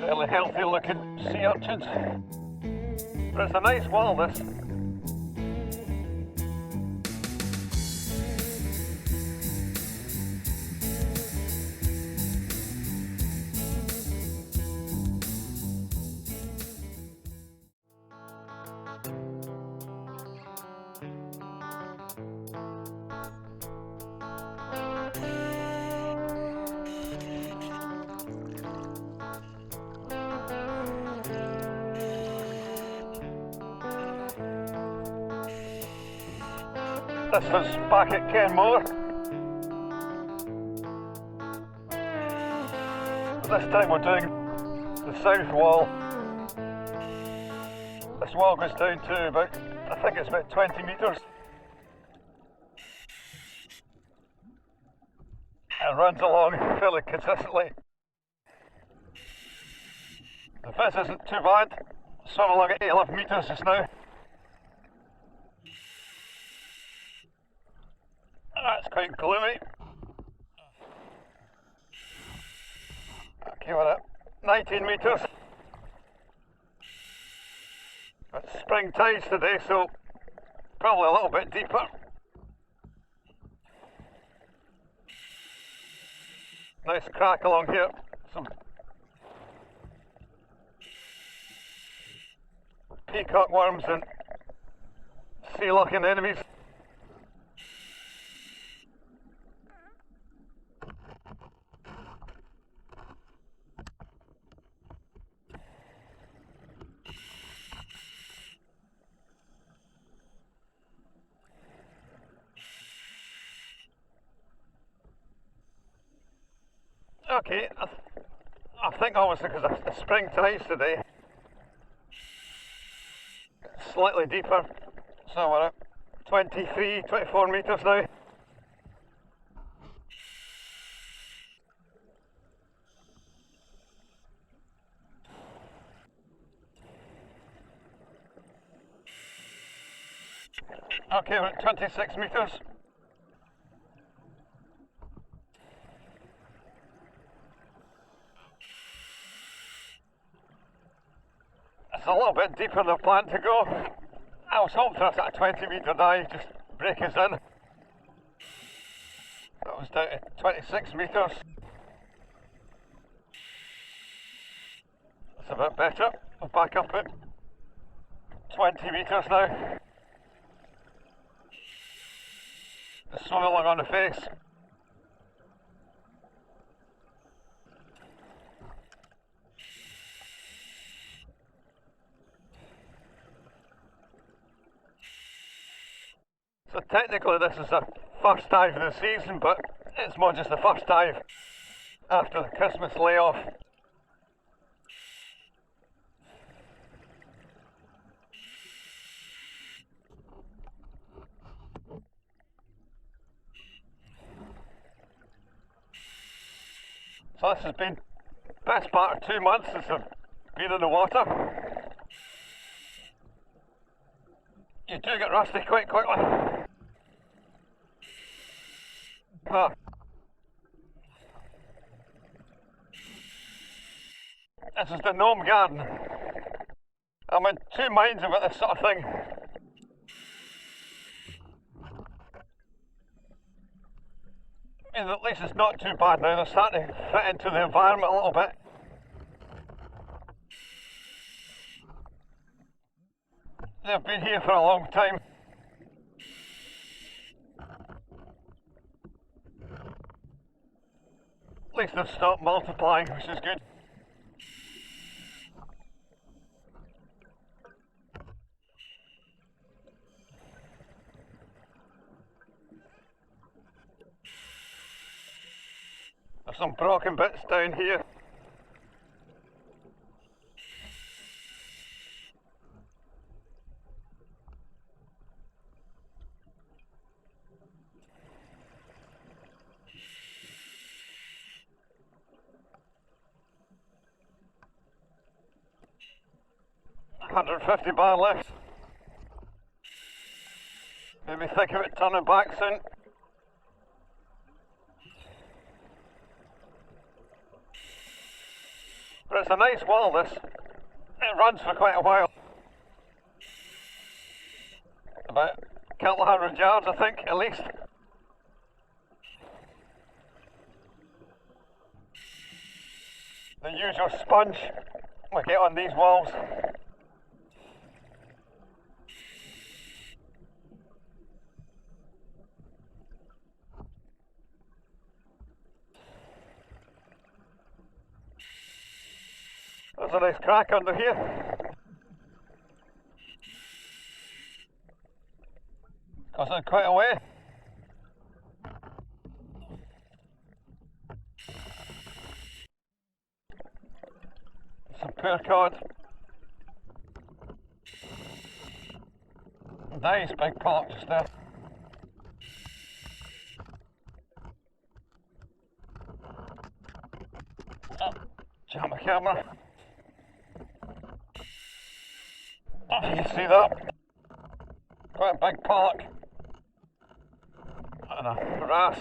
Fairly healthy looking sea urchins. But it's a nice wall, this. This is back at Kenmore. This time we're doing the south wall. This wall goes down to about, I think it's about 20 metres. And runs along fairly consistently. The fence isn't too bad. Swim along at 11 metres just now. That's quite gloomy. Okay, we're at 19 metres. It's spring tides today, so probably a little bit deeper. Nice crack along here. Some peacock worms and sea looking enemies. Okay, I think obviously because it's spring tides today, it's slightly deeper, so we're at 23, 24 metres now. Okay, we're at 26 metres. It's a little bit deeper than I planned to go. I was hoping for a 20 metre dive, just break us in. That was down to 26 metres. That's a bit better. We're back up at 20 metres now. Just swim along on the face. So technically this is the first dive of the season, but it's more just the first dive after the Christmas layoff. So this has been the best part of 2 months since I've been in the water. You do get rusty quite quickly. This is the gnome garden. I'm in two minds about this sort of thing. I mean, at least it's not too bad now. They're starting to fit into the environment a little bit. They've been here for a long time. At least they've stopped multiplying, which is good. There's some broken bits down here. $150 bar left. Maybe think of it turning back soon. But it's a nice wall, this. It runs for quite a while. About a couple of 100 yards, I think, at least. The usual sponge we get on these walls. There's a nice crack under here. Goes in quite a way. Some poor cod. Nice big pollock just there. Oh, jam the camera. Oh, you can see that. Quite a big pollock. And a wrasse.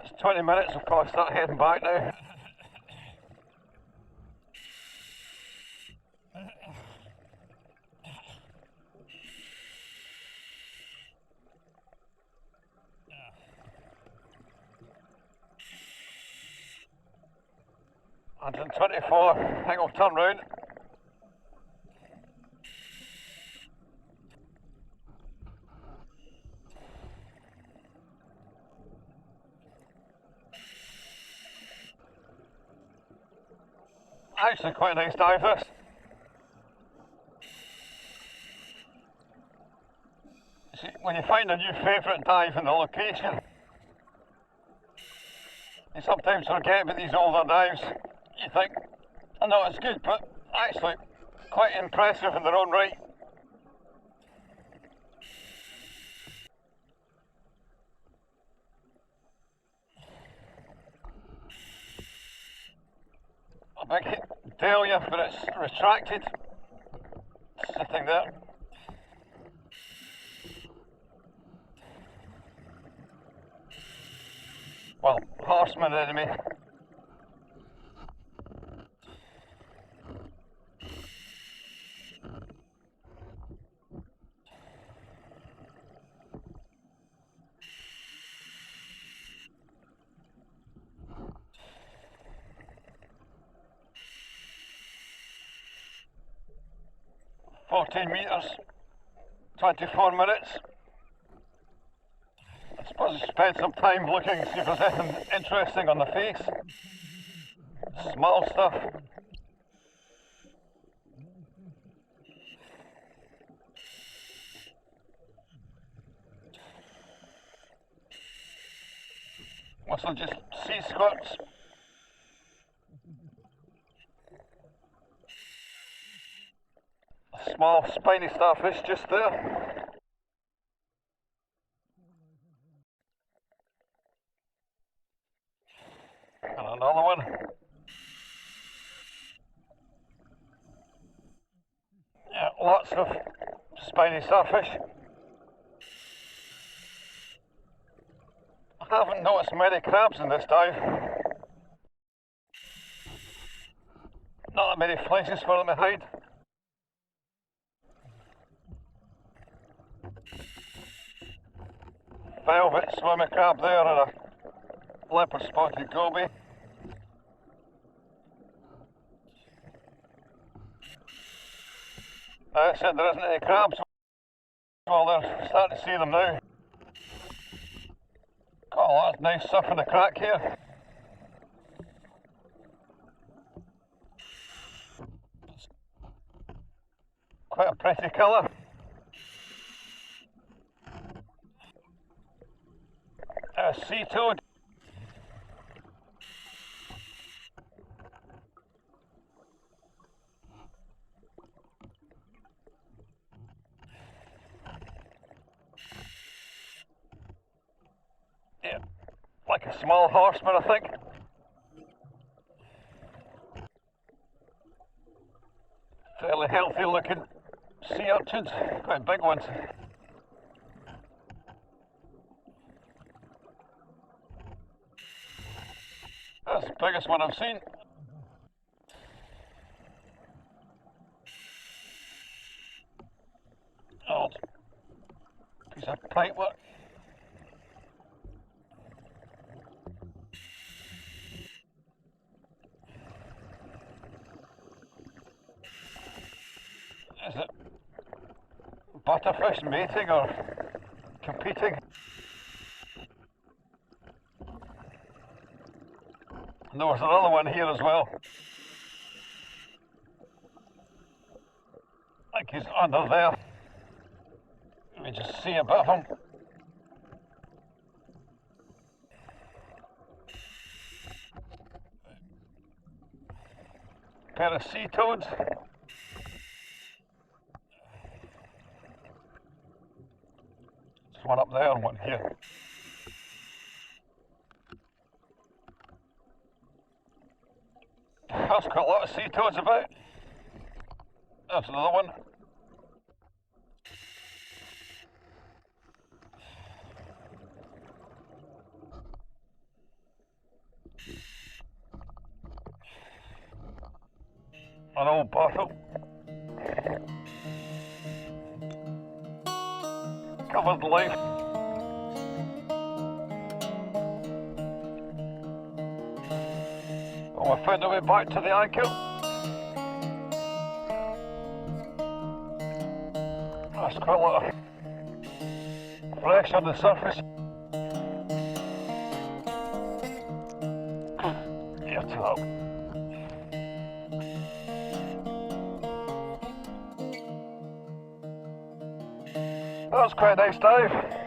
It's 20 minutes, we'll probably start heading back now. $124, I think I'll turn round. Actually quite a nice dive this. See, when you find a new favourite dive in the location, you sometimes forget about these older dives. You think, I know it's good, but actually quite impressive in their own right. A big dahlia, but it's retracted, sitting there. Well, horseman enemy. $14 meters, 24 minutes. I suppose you spend some time looking, see if there's anything interesting on the face. Small stuff. Also just sea squirts. A small spiny starfish just there. And another one. Yeah, lots of spiny starfish. I haven't noticed many crabs in this dive. Not that many places for them to hide. Velvet swimmer crab there and a leopard spotted goby. I said there isn't any crabs. Well, they're starting to see them now. Got a lot of nice stuff in the crack here. Quite a pretty colour. Sea toad. Yeah, like a small horseman, I think. Fairly healthy looking sea urchins, quite big ones. That's the biggest one I've seen. Oh, piece of pipe work. Is it butterfish mating or competing? And there was another one here as well. I think he's under there. Let me just see a bit of him. Pair of sea toads. There's one up there and one here. There's quite a lot of sea toads about. There's another one. An old bottle. Covered life. Oh, I found a way back to the anchor. There's quite a lot of flesh on the surface. Here to help. That was quite a nice dive.